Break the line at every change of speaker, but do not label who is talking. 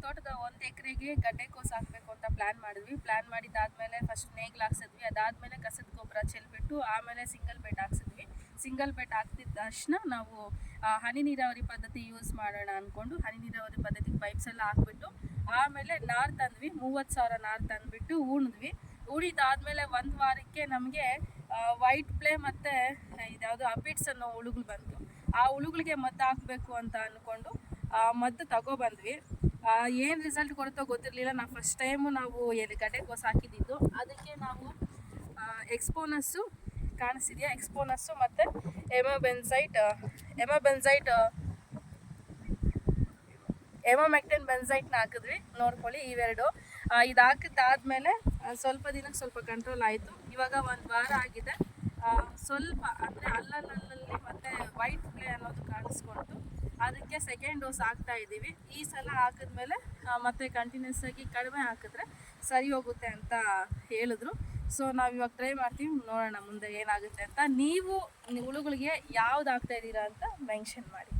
ತೋಟದ 1 ಎಕರೆಗೆ ಗಡ್ಡೆಕೋಸು ಹಾಕಬೇಕು ಅಂತ ಪ್ಲ್ಯಾನ್ ಮಾಡಿದ್ದಾದಮೇಲೆ ಫಸ್ಟ್ ನೇಗಿಲು ಹಾಕ್ಸಿದ್ವಿ. ಅದಾದಮೇಲೆ ಕಸದ ಗೊಬ್ಬರ ಚೆಲ್ಬಿಟ್ಟು ಆಮೇಲೆ ಸಿಂಗಲ್ ಬೆಡ್ ಹಾಕ್ಸಿದ್ವಿ. ಸಿಂಗಲ್ ಬೆಡ್ ಹಾಕ್ತಿದ್ದ ತಕ್ಷಣ ನಾವು ಹನಿ ನೀರಾವರಿ ಪದ್ಧತಿ ಯೂಸ್ ಮಾಡೋಣ ಅಂದ್ಕೊಂಡು ಹನಿ ನೀರಾವರಿ ಪದ್ಧತಿಗೆ ಪೈಪ್ಸ್ ಎಲ್ಲ ಹಾಕ್ಬಿಟ್ಟು ಆಮೇಲೆ ನಾರು ತಂದ್ವಿ. 30,000 ನಾರು ತಂದುಬಿಟ್ಟು ಉಳಿದಾದ್ಮೇಲೆ 1 ವಾರಕ್ಕೆ ನಮಗೆ ವೈಟ್ ಪ್ಲೇ ಮತ್ತು ಇದ್ಯಾವುದು ಅಪಿಡ್ಸ್ ಅನ್ನೋ ಹುಳುಗಳು ಬಂತು. ಆ ಹುಳುಗಳಿಗೆ ಮದ್ದು ಹಾಕಬೇಕು ಅಂತ ಅಂದ್ಕೊಂಡು ಮದ್ದು ತಗೊಬಂದ್ವಿ. ಏನು ರಿಸಲ್ಟ್ ಕೊಡುತ್ತೋ ಗೊತ್ತಿರಲಿಲ್ಲ. ಫಸ್ಟ್ ಟೈಮು ನಾವು ಗಡ್ಡೆಕೋಸು ಹಾಕಿದ್ದು. ಅದಕ್ಕೆ ನಾವು ಎಕ್ಸ್ಪೋನಸ್ಸು ಕಾಣಿಸಿದೆಯಾ, ಎಕ್ಸ್ಪೋನಸ್ಸು ಮತ್ತು ಎಮೋಮೆಕ್ಟಿನ್ ಬೆನ್ಸೈಟ್ನ ಹಾಕಿದ್ವಿ. ನೋಡ್ಕೊಳ್ಳಿ ಇವೆರಡು. ಇದು ಹಾಕಿದ್ದಾದಮೇಲೆ ಸ್ವಲ್ಪ ದಿನಕ್ಕೆ ಸ್ವಲ್ಪ ಕಂಟ್ರೋಲ್ ಆಯಿತು. ಇವಾಗ 1 ವಾರ ಆಗಿದೆ. ಸ್ವಲ್ಪ ಅಂದರೆ ಅಲ್ಲಲ್ಲಿ ಮತ್ತು ವೈಟ್ ಪ್ಲೇ ಅನ್ನೋದು ಕಾಣಿಸ್ಕೊಳ್ತು. ಅದಕ್ಕೆ ಸೆಕೆಂಡ್ ಡೋಸ್ ಹಾಕ್ತಾ ಇದ್ದೀವಿ. ಈ ಸಲ ಹಾಕಿದ್ಮೇಲೆ ಮತ್ತೆ ಕಂಟಿನ್ಯೂಸ್ ಆಗಿ ಕಡಿಮೆ ಹಾಕಿದ್ರೆ ಸರಿ ಹೋಗುತ್ತೆ ಅಂತ ಹೇಳಿದ್ರು. ಸೊ ನಾವು ಇವಾಗ ಟ್ರೈ ಮಾಡ್ತೀವಿ, ನೋಡೋಣ ಮುಂದೆ ಏನಾಗುತ್ತೆ ಅಂತ. ನೀವು ಹುಳುಗಳಿಗೆ ಯಾವ್ದು ಹಾಕ್ತಾ ಇದ್ದೀರಾ ಅಂತ ಮೆನ್ಷನ್ ಮಾಡಿ.